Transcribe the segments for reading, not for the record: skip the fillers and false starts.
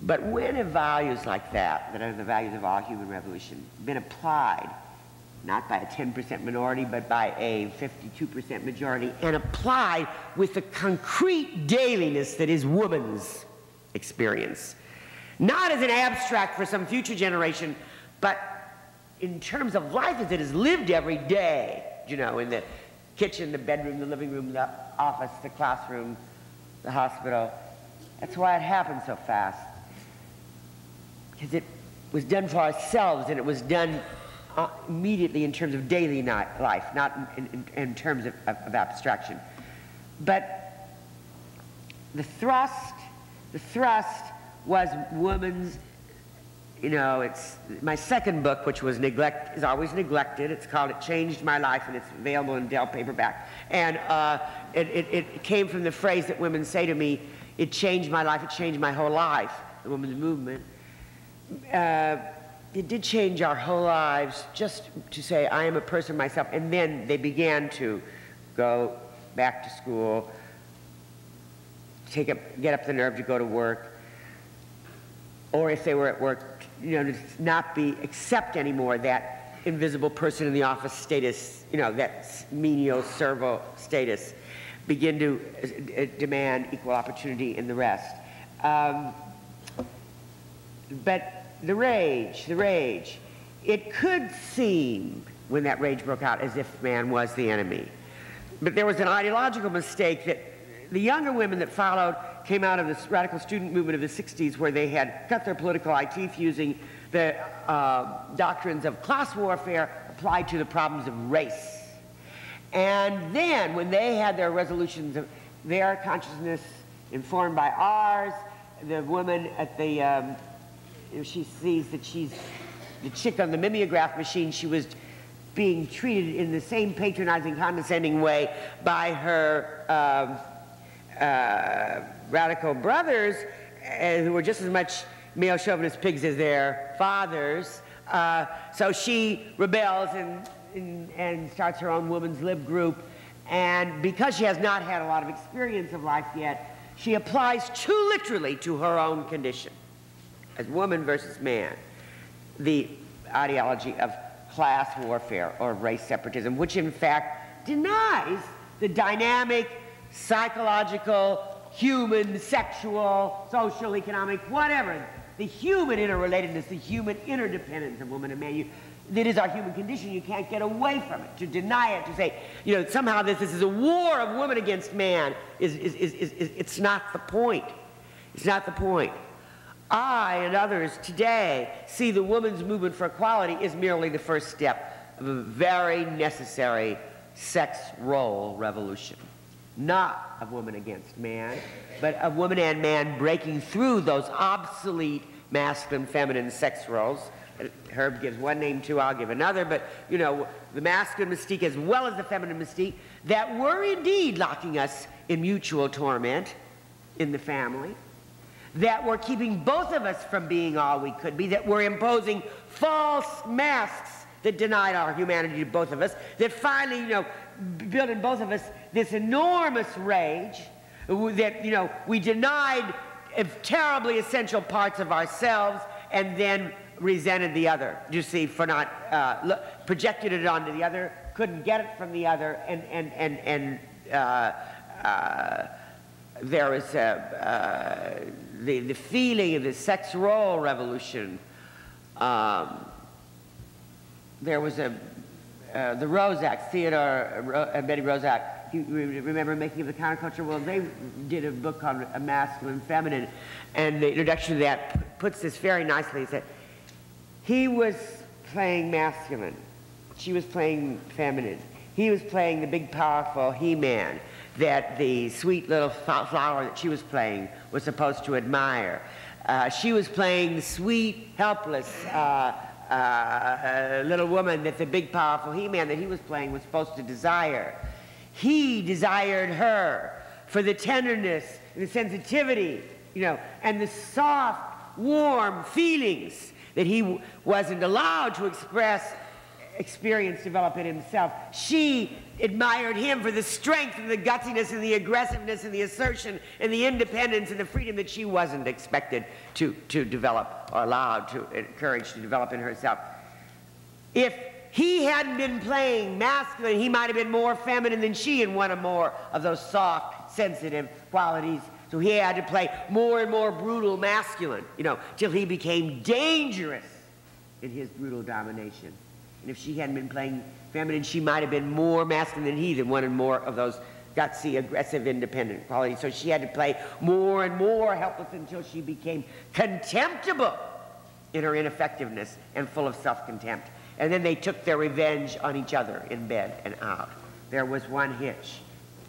But when have values like that, that are the values of all human revolution, been applied, not by a 10% minority, but by a 52% majority, and applied with the concrete dailiness that is woman's experience? Not as an abstract for some future generation, but in terms of life as it is lived every day, you know, in the kitchen, the bedroom, the living room, the office, the classroom, the hospital. That's why it happened so fast. Because it was done for ourselves, and it was done immediately in terms of daily life, not in terms of abstraction. But the thrust was woman's, you know, it's my second book, which was is always neglected. It's called It Changed My Life, and it's available in Dell paperback. And it came from the phrase that women say to me, it changed my life, it changed my whole life, the women's movement. It did change our whole lives, just to say, I am a person myself. And then they began to go back to school, get up the nerve to go to work, or if they were at work, you know, to not accept anymore that invisible person in the office status, you know, that menial servo status, begin to demand equal opportunity in the rest. But the rage, it could seem, when that rage broke out, as if man was the enemy. But there was an ideological mistake that the younger women that followed came out of this radical student movement of the 60s, where they had cut their political eye teeth using the doctrines of class warfare applied to the problems of race. And then, when they had their resolutions of their consciousness informed by ours, the woman at the she sees that she's the chick on the mimeograph machine. She was being treated in the same patronizing, condescending way by her radical brothers, who were just as much male chauvinist pigs as their fathers. So she rebels and starts her own women's lib group. And because she has not had a lot of experience of life yet, she applies too literally to her own condition as woman versus man the ideology of class warfare or race separatism, which in fact denies the dynamic, psychological, human, sexual, social, economic, whatever, the human interrelatedness, the human interdependence of woman and man. That is our human condition. You can't get away from it. To deny it, to say, you know, somehow this is a war of woman against man, it's not the point. It's not the point. I and others today see the women's movement for equality is merely the first step of a very necessary sex role revolution. Not of woman against man, but of woman and man breaking through those obsolete masculine, feminine sex roles. Herb gives one name to, I'll give another, but you know, the masculine mystique as well as the feminine mystique that were indeed locking us in mutual torment in the family, that were keeping both of us from being all we could be, that were imposing false masks that denied our humanity to both of us, that finally, you know, built in both of us this enormous rage that, you know, we denied terribly essential parts of ourselves and then resented the other, you see, for not projected it onto the other, couldn't get it from the other, and there was the feeling of the sex role revolution. There was the Rozak, Theodore and Betty Rozak, you remember Making of the Counterculture? Well, they did a book called A Masculine Feminine, and the introduction to that puts this very nicely. It said, he was playing masculine, she was playing feminine. He was playing the big, powerful he-man that the sweet little flower that she was playing was supposed to admire. She was playing the sweet, helpless little woman that the big, powerful he-man that he was playing was supposed to desire. He desired her for the tenderness and the sensitivity, you know, and the soft, warm feelings that he wasn't allowed to express experience develop in himself. She admired him for the strength and the gutsiness and the aggressiveness and the assertion and the independence and the freedom that she wasn't expected to develop or allowed to encourage to develop in herself. If he hadn't been playing masculine, he might have been more feminine than she and wanted more of those soft, sensitive qualities. So he had to play more and more brutal masculine, you know, till he became dangerous in his brutal domination. And if she hadn't been playing feminine, she might have been more masculine than he, and wanted more of those gutsy, aggressive, independent qualities. So she had to play more and more helpless until she became contemptible in her ineffectiveness and full of self-contempt. And then they took their revenge on each other in bed and out. There was one hitch.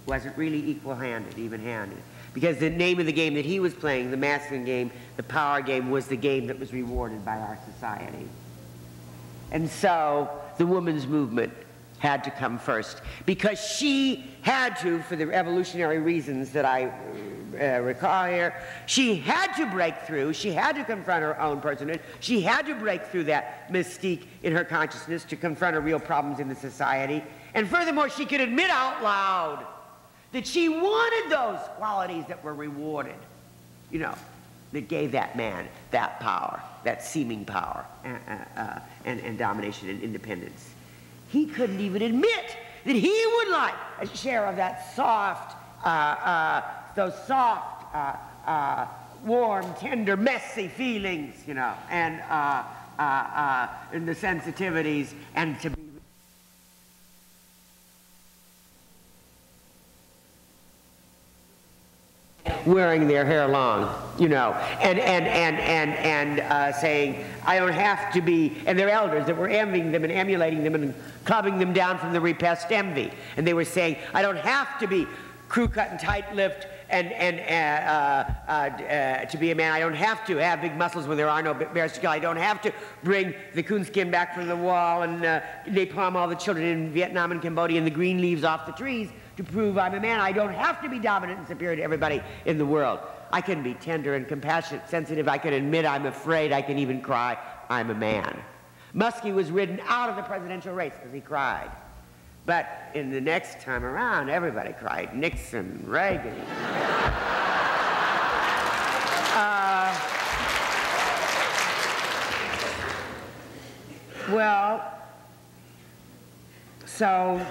Wasn't really equal-handed, even-handed. Because the name of the game that he was playing, the masculine game, the power game, was the game that was rewarded by our society. And so the women's movement had to come first, because she had to, for the evolutionary reasons that I recall here, she had to break through, she had to confront her own personhood, she had to break through that mystique in her consciousness to confront her real problems in the society. And furthermore, she could admit out loud that she wanted those qualities that were rewarded, you know, that gave that man that power, that seeming power, and domination and independence. He couldn't even admit that he would like a share of that soft, those soft, warm, tender, messy feelings, you know, and the sensitivities, and to be wearing their hair long, you know, and saying, I don't have to be, and their elders that were envying them and emulating them and clubbing them down from the repressed envy. And they were saying, I don't have to be crew-cut and tight-lipped and to be a man. I don't have to have big muscles when there are no bare skull. I don't have to bring the coonskin back from the wall and napalm all the children in Vietnam and Cambodia and the green leaves off the trees to prove I'm a man. I don't have to be dominant and superior to everybody in the world. I can be tender and compassionate, sensitive. I can admit I'm afraid. I can even cry. I'm a man. Muskie was ridden out of the presidential race because he cried. But in the next time around, everybody cried. Nixon, Reagan. Well, so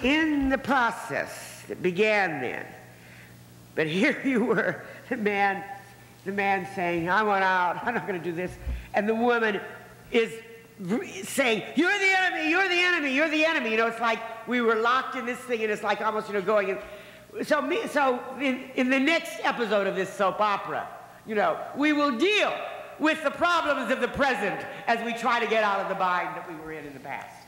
in the process that began then, but here you were, the man saying, I want out, I'm not going to do this, and the woman is saying, you're the enemy, you're the enemy, you're the enemy. You know, it's like we were locked in this thing, and it's like almost, you know, going in. So in the next episode of this soap opera, you know, we will deal with the problems of the present as we try to get out of the bind that we were in the past.